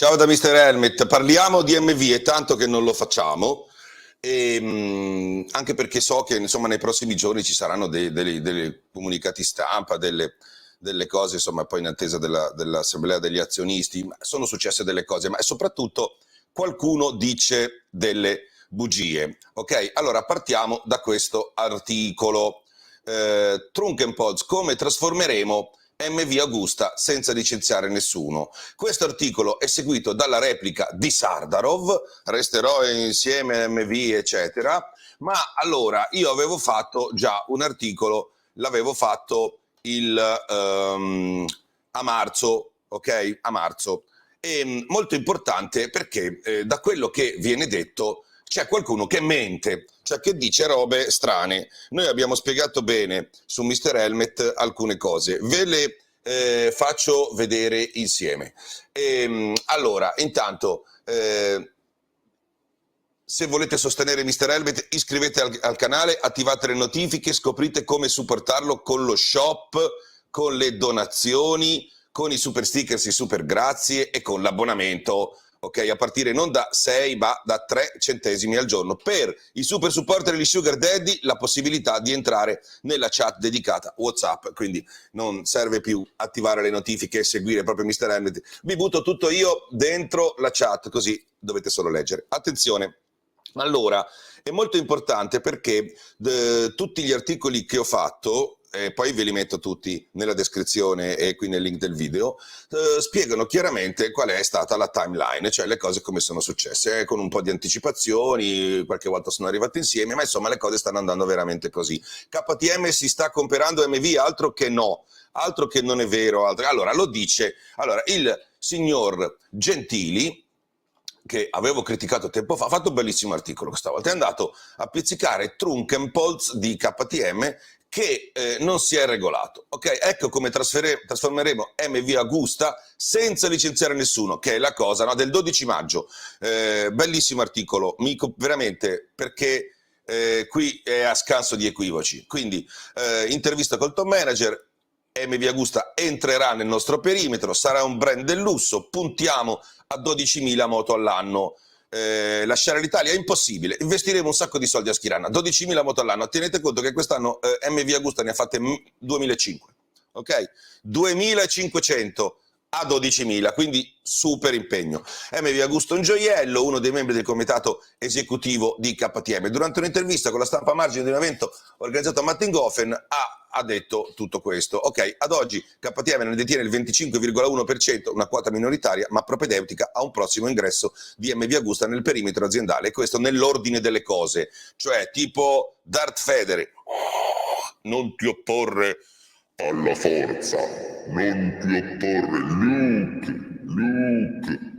Ciao da Mr. Helmet, parliamo di MV, è tanto che non lo facciamo, anche perché so che insomma nei prossimi giorni ci saranno dei comunicati stampa, delle cose, insomma, poi in attesa dell'assemblea degli azionisti. Sono successe delle cose, ma soprattutto qualcuno dice delle bugie. Ok, allora partiamo da questo articolo. Trunkenpods, come trasformeremo MV Agusta senza licenziare nessuno. Questo articolo è seguito dalla replica di Sardarov, resterò insieme a MV eccetera, ma allora io avevo fatto già un articolo, l'avevo fatto a marzo, ok? A marzo. E molto importante perché da quello che viene detto c'è qualcuno che mente, cioè che dice robe strane. Noi abbiamo spiegato bene su Mr. Helmet alcune cose, ve le faccio vedere insieme. Allora, intanto, se volete sostenere Mr. Helmet, iscrivete al canale, attivate le notifiche, scoprite come supportarlo con lo shop, con le donazioni, con i super stickers, i super grazie e con l'abbonamento. Ok, a partire non da 6 ma da 3 centesimi al giorno. Per i super supporter e gli sugar daddy la possibilità di entrare nella chat dedicata WhatsApp, quindi non serve più attivare le notifiche e seguire proprio Mr. Helmet. Vi butto tutto io dentro la chat, così dovete solo leggere. Attenzione, allora è molto importante perché tutti gli articoli che ho fatto, e poi ve li metto tutti nella descrizione e qui nel link del video, spiegano chiaramente qual è stata la timeline, cioè le cose come sono successe, con un po' di anticipazioni, qualche volta sono arrivate insieme, ma insomma le cose stanno andando veramente così. KTM si sta comprando MV, altro che no, altro che non è vero. Allora, lo dice il signor Gentili, che avevo criticato tempo fa, ha fatto un bellissimo articolo questa volta, è andato a pizzicare Trunkenpols di KTM che non si è regolato. Ok, ecco come trasformeremo MV Agusta senza licenziare nessuno, che è la cosa, no? Del 12 maggio. Bellissimo articolo, veramente, perché qui è a scanso di equivoci. Quindi intervista col top manager, MV Agusta entrerà nel nostro perimetro, sarà un brand del lusso, puntiamo a 12.000 moto all'anno. Lasciare l'Italia è impossibile, investiremo un sacco di soldi a Schirana, 12.000 moto all'anno. Tenete conto che quest'anno MV Agusta ne ha fatte 2.500, ok? 2.500 a 12.000, quindi super impegno. MV Agusta un gioiello, uno dei membri del comitato esecutivo di KTM. Durante un'intervista con la stampa a margine di un evento organizzato a Mattinghofen ha detto tutto questo. Ok, ad oggi KTM ne detiene il 25,1%, una quota minoritaria ma propedeutica a un prossimo ingresso di MV Agusta nel perimetro aziendale, e questo nell'ordine delle cose, cioè tipo Darth Vader, non ti opporre alla forza, non ti opporre, Luke.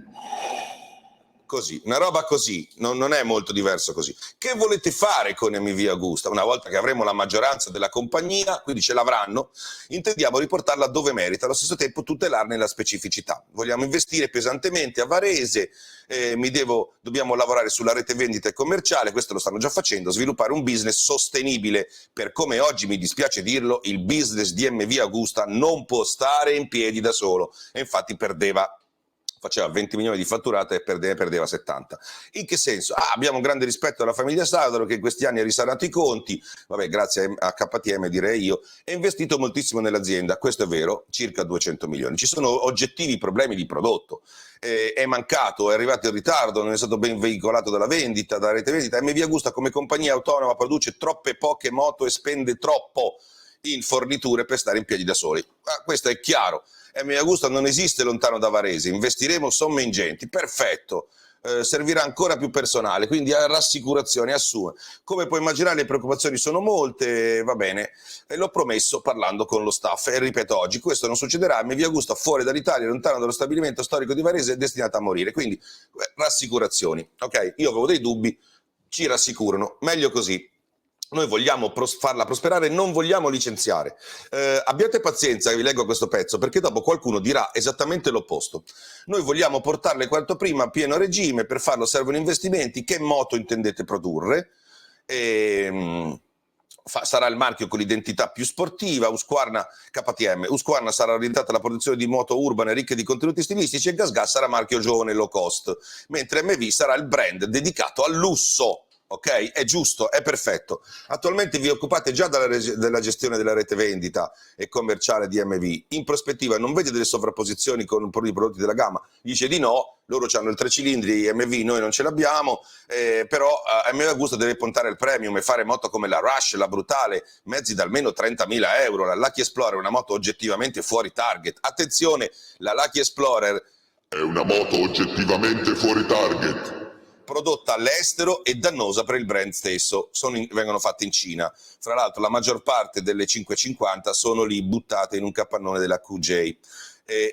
Così, una roba così, non è molto diverso così. Che volete fare con MV Agusta? Una volta che avremo la maggioranza della compagnia, quindi ce l'avranno, intendiamo riportarla dove merita, allo stesso tempo tutelarne la specificità. Vogliamo investire pesantemente a Varese, dobbiamo lavorare sulla rete vendita e commerciale, questo lo stanno già facendo, sviluppare un business sostenibile, per come oggi mi dispiace dirlo, il business di MV Agusta non può stare in piedi da solo, e infatti faceva 20 milioni di fatturata e perdeva 70. In che senso? Abbiamo un grande rispetto alla famiglia Sadaro, che in questi anni ha risanato i conti, vabbè, grazie a KTM direi io, e investito moltissimo nell'azienda, questo è vero, circa 200 milioni. Ci sono oggettivi problemi di prodotto, è mancato, è arrivato in ritardo, non è stato ben veicolato dalla vendita, dalla rete vendita. MV Agusta come compagnia autonoma produce troppe poche moto e spende troppo in forniture per stare in piedi da soli. Questo è chiaro. MV Agusta non esiste lontano da Varese, investiremo somme ingenti, perfetto, servirà ancora più personale, quindi rassicurazioni assume. Come puoi immaginare le preoccupazioni sono molte, va bene, e l'ho promesso parlando con lo staff, e ripeto oggi, questo non succederà. MV Agusta fuori dall'Italia, lontano dallo stabilimento storico di Varese, è destinata a morire, quindi rassicurazioni. Ok, io avevo dei dubbi, ci rassicurano, meglio così. Noi vogliamo farla prosperare, non vogliamo licenziare. Abbiate pazienza che vi leggo questo pezzo, perché dopo qualcuno dirà esattamente l'opposto. Noi vogliamo portarle quanto prima a pieno regime, per farlo servono investimenti. Che moto intendete produrre? sarà il marchio con l'identità più sportiva, Husqvarna KTM, Husqvarna sarà orientata alla produzione di moto urbane ricche di contenuti stilistici e GasGas sarà marchio giovane low cost, mentre MV sarà il brand dedicato al lusso. Ok? È giusto, è perfetto. Attualmente vi occupate già della gestione della rete vendita e commerciale di MV. In prospettiva non vede delle sovrapposizioni con i prodotti della gamma? Dice di no, loro hanno il 3 cilindri MV, noi non ce l'abbiamo, però MV Agusta deve puntare al premium e fare moto come la Rush, la Brutale, mezzi da almeno 30.000 euro. La Lucky Explorer è una moto oggettivamente fuori target. Attenzione, la Lucky Explorer è una moto oggettivamente fuori target, prodotta all'estero e dannosa per il brand stesso, vengono fatte in Cina. Fra l'altro la maggior parte delle 550 sono lì buttate in un capannone della QJ.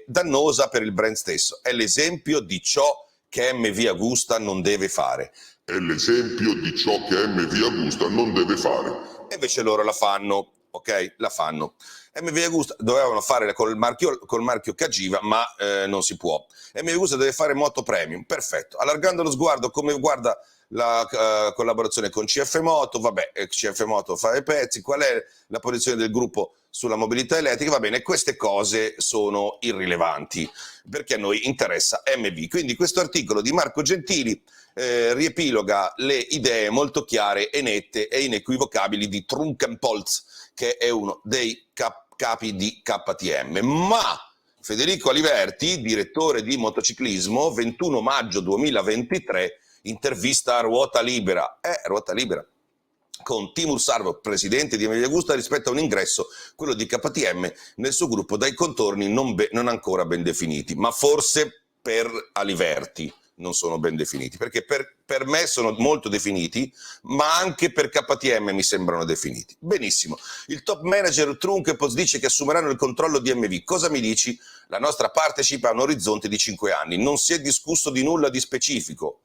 Dannosa per il brand stesso, è l'esempio di ciò che MV Agusta non deve fare. È l'esempio di ciò che MV Agusta non deve fare. E invece loro la fanno. Ok, la fanno. MV Agusta dovevano fare col marchio Cagiva, ma non si può. MV Agusta deve fare moto premium, perfetto. Allargando lo sguardo, come guarda la collaborazione con CF Moto, vabbè, CF Moto fa i pezzi, qual è la posizione del gruppo sulla mobilità elettrica, va bene, queste cose sono irrilevanti, perché a noi interessa MV. Quindi questo articolo di Marco Gentili riepiloga le idee molto chiare e nette e inequivocabili di Trunkenpolz, che è uno dei capi di KTM. Ma Federico Aliverti, direttore di motociclismo, 21 maggio 2023, intervista a Ruota Libera. Ruota Libera. Con Timur Sarvo, presidente di MV Agusta, rispetto a un ingresso, quello di KTM, nel suo gruppo dai contorni non ancora ben definiti, ma forse per Aliverti non sono ben definiti, perché per me sono molto definiti, ma anche per KTM mi sembrano definiti. Benissimo, il top manager Trunkenpolz dice che assumeranno il controllo di MV. Cosa mi dici? La nostra partnership ha un orizzonte di 5 anni, non si è discusso di nulla di specifico.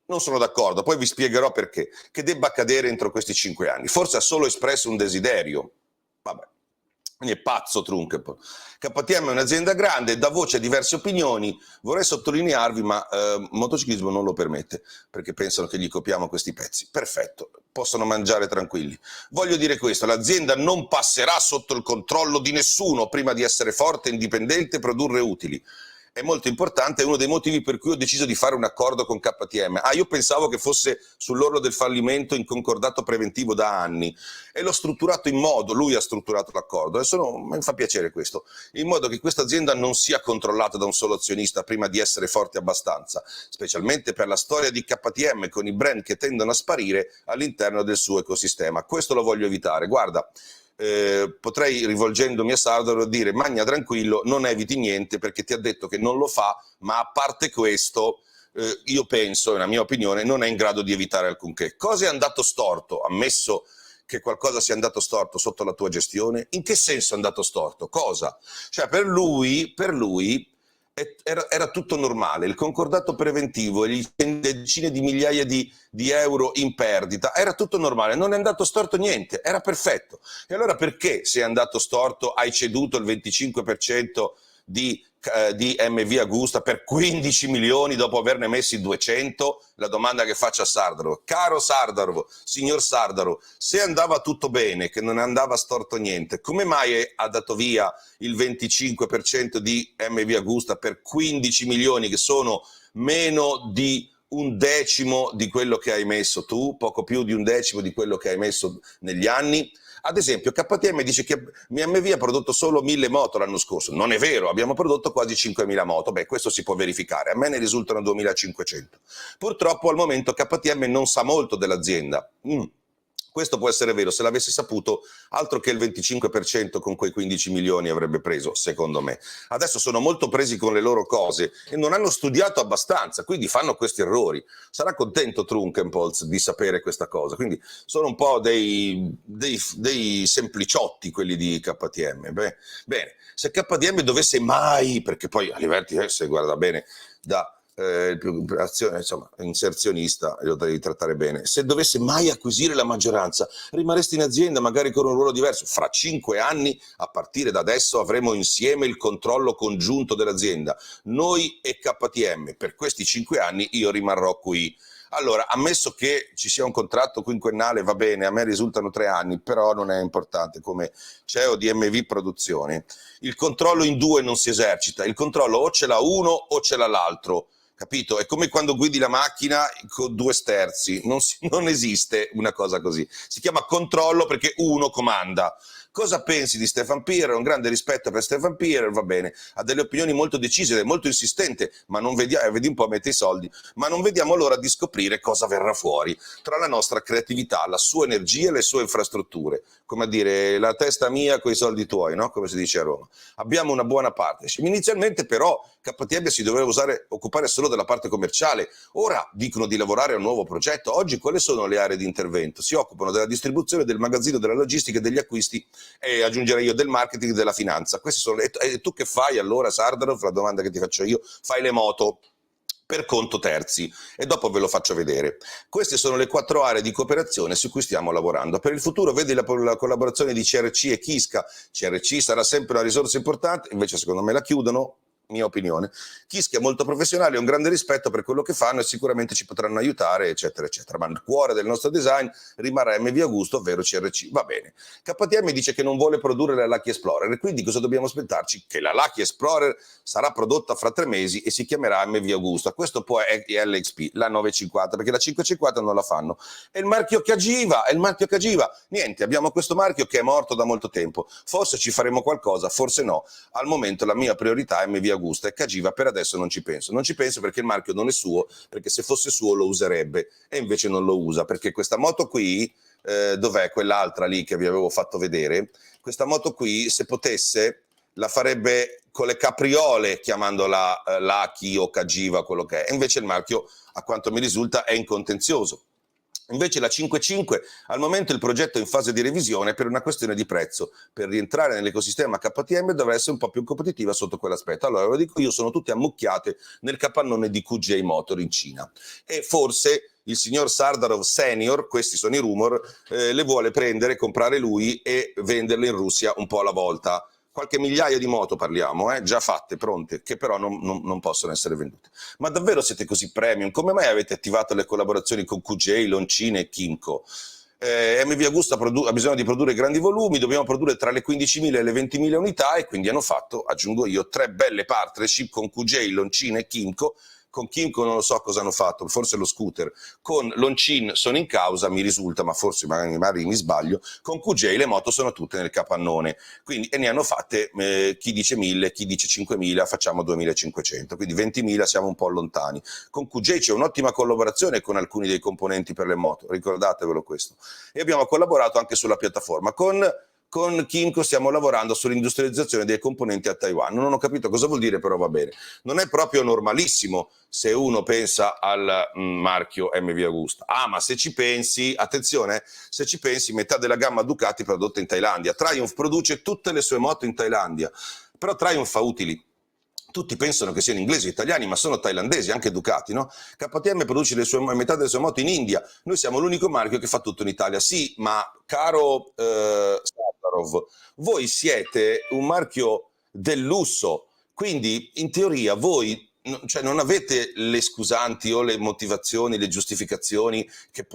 Non sono d'accordo, poi vi spiegherò perché, che debba accadere entro questi 5 anni. Forse ha solo espresso un desiderio. Vabbè. Quindi è pazzo Trunkenpolz. KTM è un'azienda grande, dà voce a diverse opinioni. Vorrei sottolinearvi, ma motociclismo non lo permette, perché pensano che gli copiamo questi pezzi. Perfetto, possono mangiare tranquilli. Voglio dire questo, l'azienda non passerà sotto il controllo di nessuno prima di essere forte, indipendente e produrre utili. È molto importante, è uno dei motivi per cui ho deciso di fare un accordo con KTM. Io pensavo che fosse sull'orlo del fallimento in concordato preventivo da anni e l'ho strutturato in modo, lui ha strutturato l'accordo, adesso mi fa piacere questo, in modo che questa azienda non sia controllata da un solo azionista prima di essere forte abbastanza, specialmente per la storia di KTM con i brand che tendono a sparire all'interno del suo ecosistema. Questo lo voglio evitare, guarda. Potrei, rivolgendomi a Sardaro, dire: Magna tranquillo, non eviti niente perché ti ha detto che non lo fa, ma a parte questo io penso, è una mia opinione, non è in grado di evitare alcunché. Cosa è andato storto? Ammesso che qualcosa sia andato storto sotto la tua gestione, in che senso è andato storto? Cosa? Cioè per lui era tutto normale, il concordato preventivo e le decine di migliaia di euro in perdita, era tutto normale, non è andato storto niente, era perfetto. E allora perché se è andato storto hai ceduto il 25% di MV Agusta per 15 milioni dopo averne messi 200? La domanda che faccio a Sardaro: caro Sardaro, signor Sardaro, se andava tutto bene, che non andava storto niente, come mai ha dato via il 25% di MV Agusta per 15 milioni, che sono meno di un decimo di quello che hai messo tu, poco più di un decimo di quello che hai messo negli anni? Ad esempio, KTM dice che MV ha prodotto solo 1000 moto l'anno scorso. Non è vero, abbiamo prodotto quasi 5000 moto. Beh, questo si può verificare. A me ne risultano 2500. Purtroppo al momento KTM non sa molto dell'azienda. Questo può essere vero, se l'avesse saputo, altro che il 25% con quei 15 milioni avrebbe preso, secondo me. Adesso sono molto presi con le loro cose e non hanno studiato abbastanza, quindi fanno questi errori. Sarà contento Trunkenpolz di sapere questa cosa, quindi sono un po' dei sempliciotti quelli di KTM. Bene, se KTM dovesse mai, perché poi a Aliverti, se guarda bene, insomma, inserzionista, lo devi trattare bene. Se dovesse mai acquisire la maggioranza, rimarresti in azienda magari con un ruolo diverso. Fra 5 anni, a partire da adesso, avremo insieme il controllo congiunto dell'azienda, noi e KTM. Per questi 5 anni io rimarrò qui. Allora, ammesso che ci sia un contratto quinquennale, va bene, a me risultano 3 anni, però non è importante, come CEO di MV Produzioni. Il controllo in due non si esercita, il controllo o ce l'ha uno o ce l'ha l'altro. Capito? È come quando guidi la macchina con due sterzi, non esiste una cosa così. Si chiama controllo perché uno comanda. Cosa pensi di Stefan Pierer? Un grande rispetto per Stefan Pierer, va bene, ha delle opinioni molto decise, è molto insistente, ma non vediamo, vedi un po' mette i soldi, ma non vediamo l'ora di scoprire cosa verrà fuori tra la nostra creatività, la sua energia e le sue infrastrutture. Come a dire, la testa mia coi soldi tuoi, no? Come si dice a Roma. Abbiamo una buona partnership. Inizialmente però KTM si doveva occupare solo della parte commerciale, ora dicono di lavorare a un nuovo progetto. Oggi quali sono le aree di intervento? Si occupano della distribuzione, del magazzino, della logistica e degli acquisti, e aggiungerei io del marketing e della finanza. Queste sono e tu che fai allora, Sardarov? La domanda che ti faccio io, fai le moto per conto terzi e dopo ve lo faccio vedere. Queste sono le 4 aree di cooperazione su cui stiamo lavorando. Per il futuro vedi la collaborazione di CRC e Kiska. CRC sarà sempre una risorsa importante, invece secondo me la chiudono, mia opinione. Kiska è molto professionale, ho un grande rispetto per quello che fanno e sicuramente ci potranno aiutare, eccetera, eccetera. Ma il cuore del nostro design rimarrà MV Agusto, ovvero CRC. Va bene. KTM dice che non vuole produrre la Lucky Explorer e quindi cosa dobbiamo aspettarci? Che la Lucky Explorer sarà prodotta fra 3 mesi e si chiamerà MV Agusta. Questo poi è LXP, la 950, perché la 550 non la fanno. E il marchio Cagiva, niente, abbiamo questo marchio che è morto da molto tempo. Forse ci faremo qualcosa, forse no. Al momento la mia priorità è MV Agusta e Cagiva per adesso non ci penso. Non ci penso perché il marchio non è suo, perché se fosse suo lo userebbe e invece non lo usa, perché questa moto qui, dov'è quell'altra lì che vi avevo fatto vedere? Questa moto qui, se potesse, la farebbe con le capriole chiamandola Lucky o Cagiva, quello che è. E invece il marchio, a quanto mi risulta, è in contenzioso. Invece la 5.5 al momento il progetto è in fase di revisione per una questione di prezzo. Per rientrare nell'ecosistema KTM dovrà essere un po' più competitiva sotto quell'aspetto. Allora lo dico io, sono tutte ammucchiate nel capannone di QJ Motor in Cina e forse il signor Sardarov Senior, questi sono i rumor, le vuole prendere, comprare lui e venderle in Russia un po' alla volta. Qualche migliaia di moto parliamo, già fatte, pronte, che però non possono essere vendute. Ma davvero siete così premium? Come mai avete attivato le collaborazioni con QJ, Loncine e Kimco? MV Agusta ha bisogno di produrre grandi volumi, dobbiamo produrre tra le 15.000 e le 20.000 unità e quindi hanno fatto, aggiungo io, 3 belle partnership con QJ, Loncine e Kimco. Con Kimco non lo so cosa hanno fatto, forse lo scooter. Con Loncin sono in causa, mi risulta, ma forse magari mi sbaglio. Con QJ le moto sono tutte nel capannone, quindi, e ne hanno fatte chi dice 1.000, chi dice 5.000, facciamo 2.500, quindi 20.000 siamo un po' lontani. Con QJ c'è un'ottima collaborazione con alcuni dei componenti per le moto, ricordatevelo questo. E abbiamo collaborato anche sulla piattaforma. Con Kimco stiamo lavorando sull'industrializzazione dei componenti a Taiwan. Non ho capito cosa vuol dire, però va bene. Non è proprio normalissimo se uno pensa al marchio MV Agusta. Ma se ci pensi, attenzione, se ci pensi, metà della gamma Ducati prodotta in Thailandia. Triumph produce tutte le sue moto in Thailandia, però Triumph fa utili. Tutti pensano che siano inglesi o italiani, ma sono thailandesi, anche Ducati, no? KTM produce metà delle sue moto in India, noi siamo l'unico marchio che fa tutto in Italia. Sì, ma caro Sardarov, voi siete un marchio del lusso, quindi in teoria voi non avete le scusanti o le motivazioni, le giustificazioni che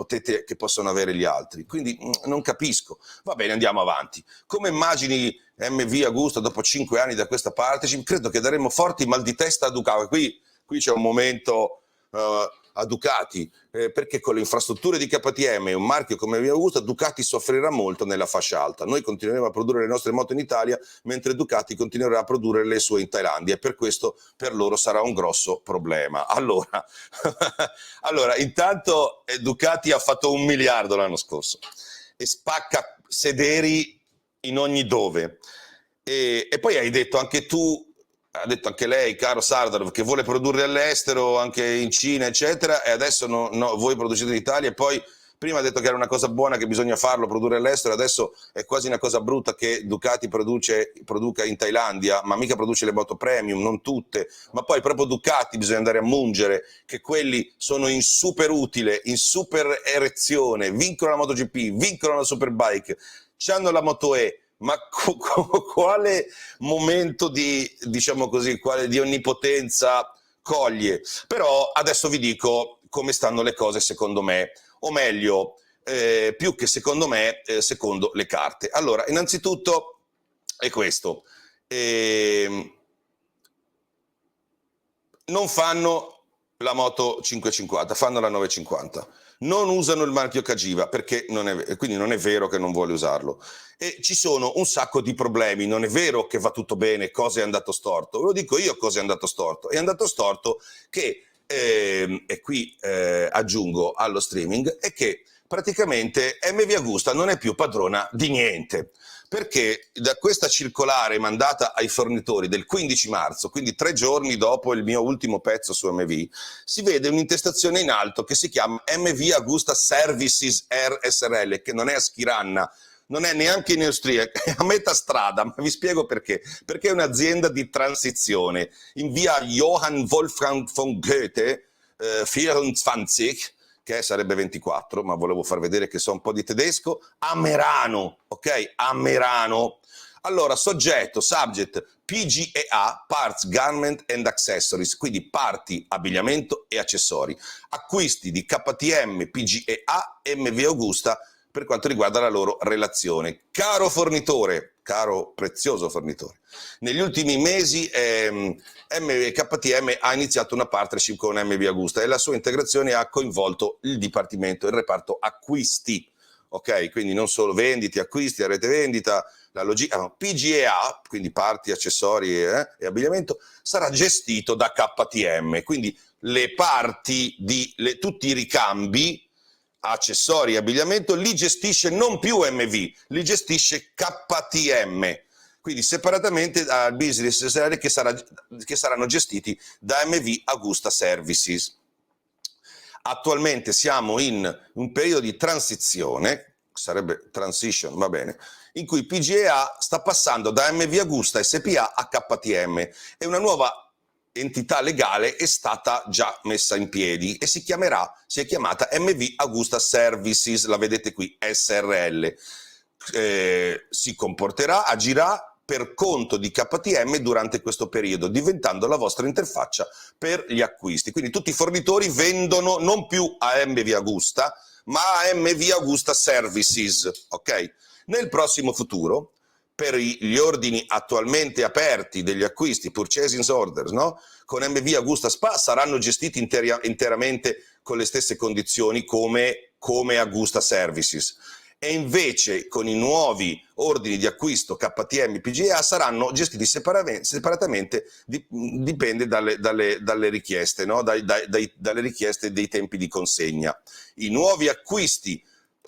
possono avere gli altri, quindi non capisco. Va bene, andiamo avanti. Come immagini MV Agusta dopo 5 anni da questa parte? Credo che daremo forti mal di testa a Ducati. Qui c'è un momento a Ducati, perché con le infrastrutture di KTM e un marchio come MV Agusta, Ducati soffrirà molto nella fascia alta. Noi continueremo a produrre le nostre moto in Italia, mentre Ducati continuerà a produrre le sue in Thailandia, e per questo per loro sarà un grosso problema. Allora, intanto Ducati ha fatto 1 miliardo l'anno scorso e spacca sederi in ogni dove. E poi hai detto anche tu, ha detto anche lei, caro Sardarov, che vuole produrre all'estero, anche in Cina, eccetera, e adesso voi producete in Italia, e poi prima ha detto che era una cosa buona, che bisogna farlo, produrre all'estero, adesso è quasi una cosa brutta che Ducati produca in Thailandia, ma mica produce le moto premium, non tutte, ma poi proprio Ducati bisogna andare a mungere, che quelli sono in super utile, in super erezione, vincono la MotoGP, vincono la Superbike, c'hanno la Moto E. Ma quale momento di onnipotenza coglie? Però adesso vi dico come stanno le cose secondo me, o meglio, più che secondo me, secondo le carte. Allora, innanzitutto è questo. Non fanno la moto 550, fanno la 950. Non usano il marchio Cagiva perché quindi non è vero che non vuole usarlo. E ci sono un sacco di problemi, non è vero che va tutto bene, cosa è andato storto. Ve lo dico io cosa è andato storto. È andato storto che, e qui aggiungo allo streaming, è che praticamente MV Agusta non è più padrona di niente, perché da questa circolare mandata ai fornitori del 15 marzo, quindi 3 giorni dopo il mio ultimo pezzo su MV, si vede un'intestazione in alto che si chiama MV Agusta Services RSRL, che non è a Schiranna, non è neanche in Austria, è a metà strada, ma vi spiego perché. Perché è un'azienda di transizione in via Johann Wolfgang von Goethe 24, che sarebbe 24, ma volevo far vedere che so un po' di tedesco, a Merano, ok? A Merano. Allora, soggetto, subject, PGEA, Parts, Garment and Accessories, quindi parti, abbigliamento e accessori. Acquisti di KTM, PGEA, MV Agusta per quanto riguarda la loro relazione. Caro fornitore, caro prezioso fornitore, negli ultimi mesi KTM ha iniziato una partnership con MV Agusta e la sua integrazione ha coinvolto il dipartimento, il reparto acquisti, ok? Quindi non solo vendite, acquisti, rete vendita, la logistica, PGEA, quindi parti, accessori e abbigliamento, sarà gestito da KTM, quindi le parti tutti i ricambi, accessori e abbigliamento li gestisce non più MV, li gestisce KTM, quindi separatamente al business che saranno gestiti da MV Agusta Services. Attualmente siamo in un periodo di transizione, sarebbe transition, va bene, in cui PGEA sta passando da MV Agusta SPA a KTM e una nuova entità legale è stata già messa in piedi e si è chiamata MV Agusta Services, la vedete qui, SRL. Si comporterà, agirà per conto di KTM durante questo periodo, diventando la vostra interfaccia per gli acquisti. Quindi tutti i fornitori vendono non più a MV Agusta, ma a MV Agusta Services, ok? Nel prossimo futuro, per gli ordini attualmente aperti degli acquisti, purchasing orders, no? Con MV Agusta SPA saranno gestiti interamente con le stesse condizioni come Agusta Services. E invece con i nuovi ordini di acquisto KTM PGA saranno gestiti separatamente, dipende dalle richieste, no? dalle richieste dei tempi di consegna. I nuovi acquisti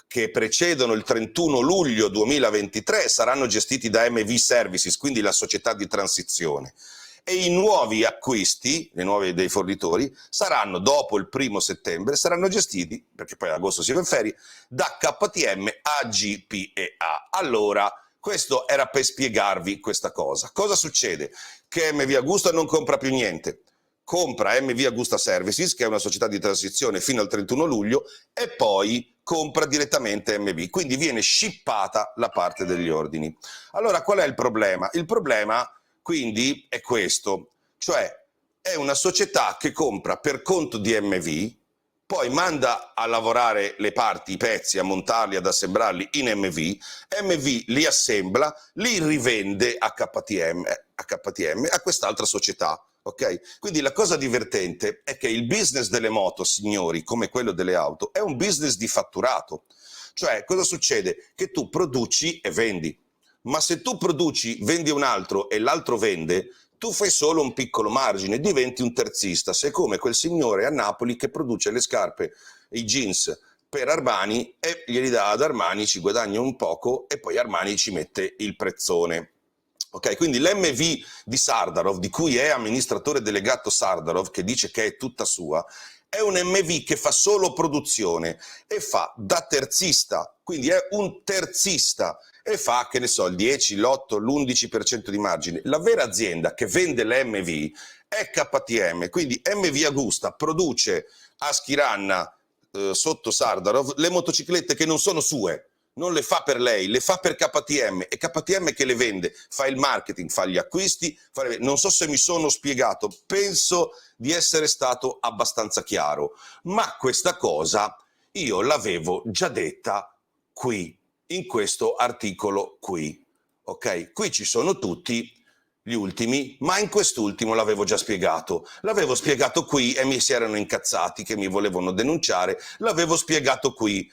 che precedono il 31 luglio 2023 saranno gestiti da MV Services, quindi la società di transizione. E i nuovi acquisti, le nuove dei fornitori, saranno dopo il 1° settembre, saranno gestiti, perché poi agosto si va in ferie, da KTM AGPEA. Allora, questo era per spiegarvi questa cosa. Cosa succede? Che MV Agusta non compra più niente. Compra MV Agusta Services, che è una società di transizione fino al 31 luglio, e poi compra direttamente MV, quindi viene shippata la parte degli ordini. Allora, qual è il problema? Il problema quindi è questo, cioè è una società che compra per conto di MV, poi manda a lavorare le parti, i pezzi, a montarli, ad assemblarli in MV, MV li assembla, li rivende a KTM, a quest'altra società. Ok? Quindi la cosa divertente è che il business delle moto, signori, come quello delle auto, è un business di fatturato. Cioè, cosa succede? Che tu produci e vendi. Ma se tu produci, vendi un altro e l'altro vende, tu fai solo un piccolo margine, diventi un terzista. Sei come quel signore a Napoli che produce le scarpe, i jeans per Armani e glieli dà ad Armani, ci guadagna un poco e poi Armani ci mette il prezzone. Ok, quindi l'MV di Sardarov, di cui è amministratore delegato Sardarov, che dice che è tutta sua, è un MV che fa solo produzione e fa da terzista, quindi è un terzista e fa, che ne so, il 10, l'8, l'11% di margine. La vera azienda che vende l'MV è KTM, quindi MV Agusta produce a Schiranna, sotto Sardarov, le motociclette che non sono sue, non le fa per lei, le fa per KTM, e KTM che le vende, fa il marketing, fa gli acquisti, non so se mi sono spiegato, penso di essere stato abbastanza chiaro, ma questa cosa io l'avevo già detta qui, in questo articolo qui, ok? Qui ci sono tutti gli ultimi, ma in quest'ultimo l'avevo già spiegato. L'avevo spiegato qui e mi si erano incazzati che mi volevano denunciare. L'avevo spiegato qui.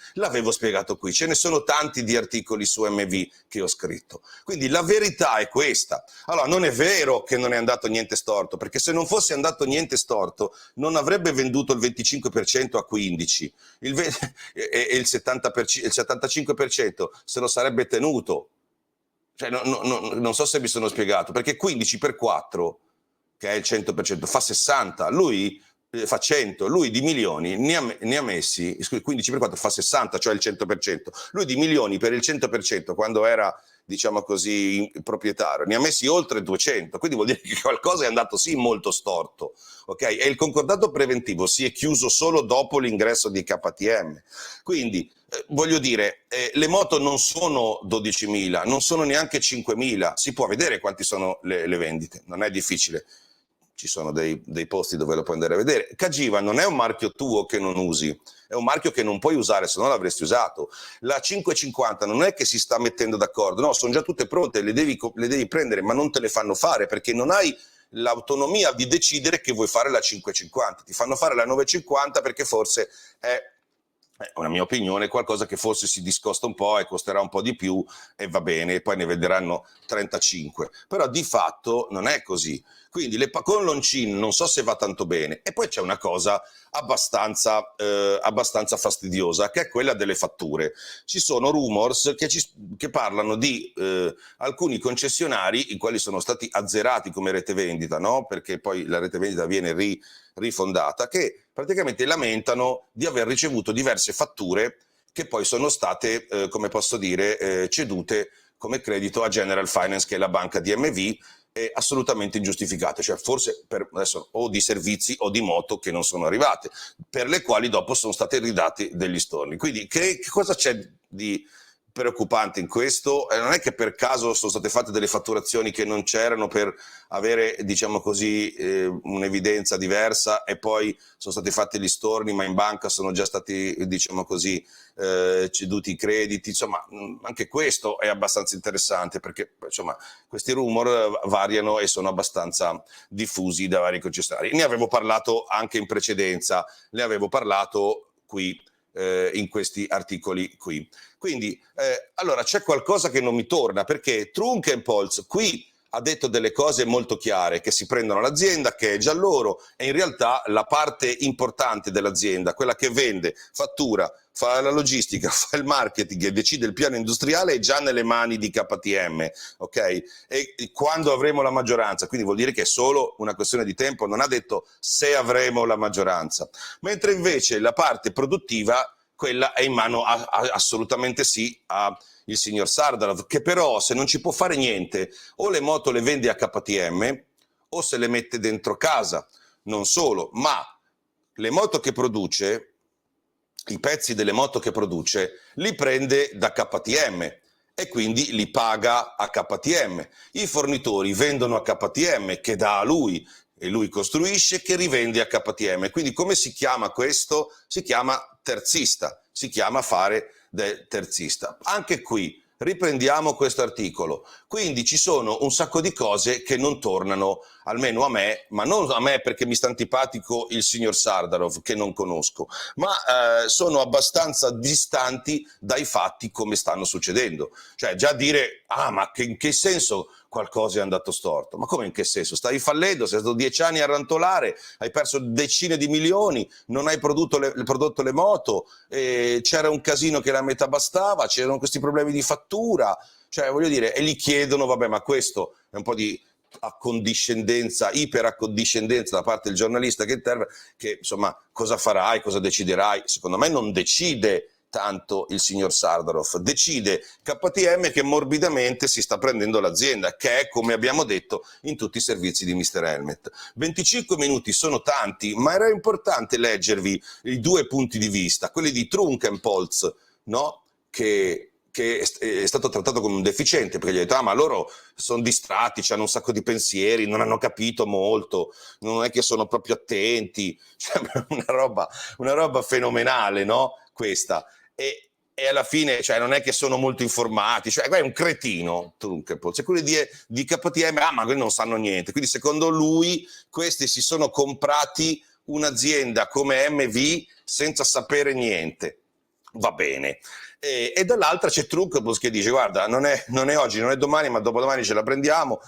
Ce ne sono tanti di articoli su MV che ho scritto. Quindi la verità è questa. Allora, non è vero che non è andato niente storto, perché se non fosse andato niente storto non avrebbe venduto il 25% a 15, e il 75% se lo sarebbe tenuto. Cioè, non so se mi sono spiegato, perché 15 per 4, che è il 100%, fa 60, lui fa 100, lui di milioni ne ha messi, 15 per 4 fa 60, cioè il 100%, lui di milioni per il 100%, quando era, diciamo così, proprietario, ne ha messi oltre 200, quindi vuol dire che qualcosa è andato sì molto storto, ok? E il concordato preventivo si è chiuso solo dopo l'ingresso di KTM, quindi voglio dire, le moto non sono 12.000, non sono neanche 5.000, si può vedere quanti sono le vendite, non è difficile, ci sono dei posti dove lo puoi andare a vedere. Cagiva non è un marchio tuo che non usi, è un marchio che non puoi usare, se no l'avresti usato. La 550 non è che si sta mettendo d'accordo, no, sono già tutte pronte, le devi prendere, ma non te le fanno fare perché non hai l'autonomia di decidere che vuoi fare la 550, ti fanno fare la 950 perché forse è una mia opinione, qualcosa che forse si discosta un po' e costerà un po' di più e va bene, poi ne venderanno 35, però di fatto non è così. Quindi con Loncin non so se va tanto bene. E poi c'è una cosa abbastanza fastidiosa, che è quella delle fatture. Ci sono rumors che parlano di alcuni concessionari, i quali sono stati azzerati come rete vendita, no? Perché poi la rete vendita viene rifondata, che praticamente lamentano di aver ricevuto diverse fatture che poi sono state, come posso dire, cedute come credito a General Finance, che è la banca di MV, è assolutamente ingiustificate, cioè forse adesso o di servizi o di moto che non sono arrivate, per le quali dopo sono state ridati degli storni. Quindi che cosa c'è di preoccupante in questo? Non è che per caso sono state fatte delle fatturazioni che non c'erano per avere, diciamo così, un'evidenza diversa, e poi sono stati fatti gli storni, ma in banca sono già stati, diciamo così, ceduti i crediti. Insomma, anche questo è abbastanza interessante, perché insomma questi rumor variano e sono abbastanza diffusi da vari concessionari. Ne avevo parlato anche in precedenza, ne avevo parlato qui in questi articoli qui. Quindi allora c'è qualcosa che non mi torna, perché Trunkenpolz qui ha detto delle cose molto chiare, che si prendono l'azienda, che è già loro, e in realtà la parte importante dell'azienda, quella che vende, fattura, fa la logistica, fa il marketing e decide il piano industriale, è già nelle mani di KTM, ok? E quando avremo la maggioranza, quindi vuol dire che è solo una questione di tempo, non ha detto se avremo la maggioranza, mentre invece la parte produttiva, quella è in mano assolutamente sì il signor Sardarov, che però se non ci può fare niente, o le moto le vende a KTM o se le mette dentro casa. Non solo, ma le moto che produce, i pezzi delle moto che produce, li prende da KTM e quindi li paga a KTM. I fornitori vendono a KTM, che dà a lui, e lui costruisce, che rivende a KTM. Quindi come si chiama questo? Si chiama terzista, si chiama fare del terzista. Anche qui riprendiamo questo articolo. Quindi ci sono un sacco di cose che non tornano, almeno a me, ma non a me perché mi sta antipatico il signor Sardarov, che non conosco, ma sono abbastanza distanti dai fatti come stanno succedendo. Cioè già dire, ma in che senso qualcosa è andato storto? Ma come in che senso? Stai fallendo, sei stato 10 anni a rantolare, hai perso decine di milioni, non hai prodotto le moto, c'era un casino che la metà bastava, c'erano questi problemi di fattura, cioè voglio dire, e gli chiedono, vabbè, ma questo è un po' di accondiscendenza, iperaccondiscendenza da parte del giornalista che interviene, che insomma cosa farai, cosa deciderai. Secondo me non decide tanto il signor Sardarov, decide KTM, che morbidamente si sta prendendo l'azienda, che è, come abbiamo detto, in tutti i servizi di Mr. Helmet. 25 minuti sono tanti, ma era importante leggervi i due punti di vista, quelli di Trunkenpolz, no? che che è stato trattato come un deficiente, perché gli ha detto, ma loro sono distratti, hanno un sacco di pensieri, non hanno capito molto, non è che sono proprio attenti, cioè, una roba fenomenale, no? Questa. E alla fine, cioè, non è che sono molto informati, cioè, è un cretino, Trunkenpohl. Cioè, quelli di KTM, ma quelli non sanno niente. Quindi, secondo lui, questi si sono comprati un'azienda come MV senza sapere niente. Va bene. E dall'altra c'è Trunkenpohl che dice, guarda, non è oggi, non è domani, ma dopodomani ce la prendiamo,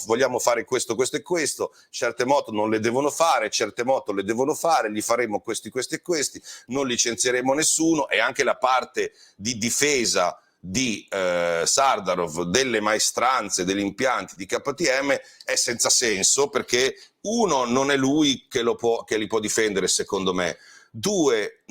vogliamo fare questo, questo e questo, certe moto non le devono fare, certe moto le devono fare, li faremo questi, questi e questi, non licenzieremo nessuno, e anche la parte di difesa di Sardarov delle maestranze, degli impianti di KTM è senza senso, perché uno, non è lui che li può difendere, secondo me. Due,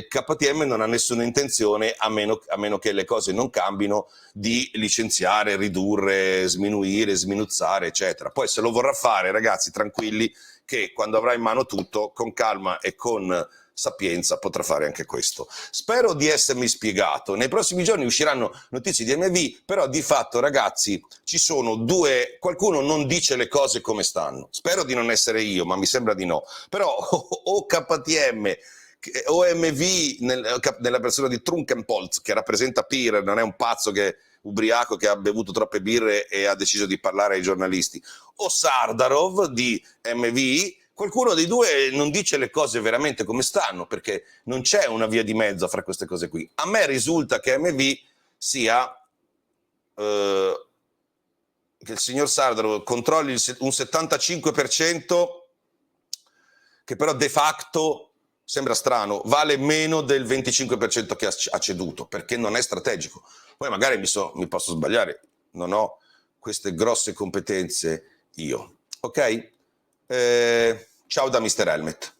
KTM non ha nessuna intenzione, a meno che le cose non cambino, di licenziare, ridurre, sminuire, sminuzzare, eccetera. Poi se lo vorrà fare, ragazzi, tranquilli, che quando avrà in mano tutto, con calma e con sapienza, potrà fare anche questo. Spero di essermi spiegato. Nei prossimi giorni usciranno notizie di MV, però di fatto, ragazzi, ci sono qualcuno non dice le cose come stanno. Spero di non essere io, ma mi sembra di no. Però o KTM o MV nella persona di Trunkenpohl, che rappresenta Pirer, non è un pazzo ubriaco che ha bevuto troppe birre e ha deciso di parlare ai giornalisti, o Sardarov di MV, qualcuno dei due non dice le cose veramente come stanno, perché non c'è una via di mezzo fra queste cose qui. A me risulta che MV sia che il signor Sardarov controlli un 75%, che però de facto, sembra strano, vale meno del 25% che ha ceduto, perché non è strategico. Poi magari mi posso sbagliare, non ho queste grosse competenze io. Ok? Ciao da Mr. Helmet.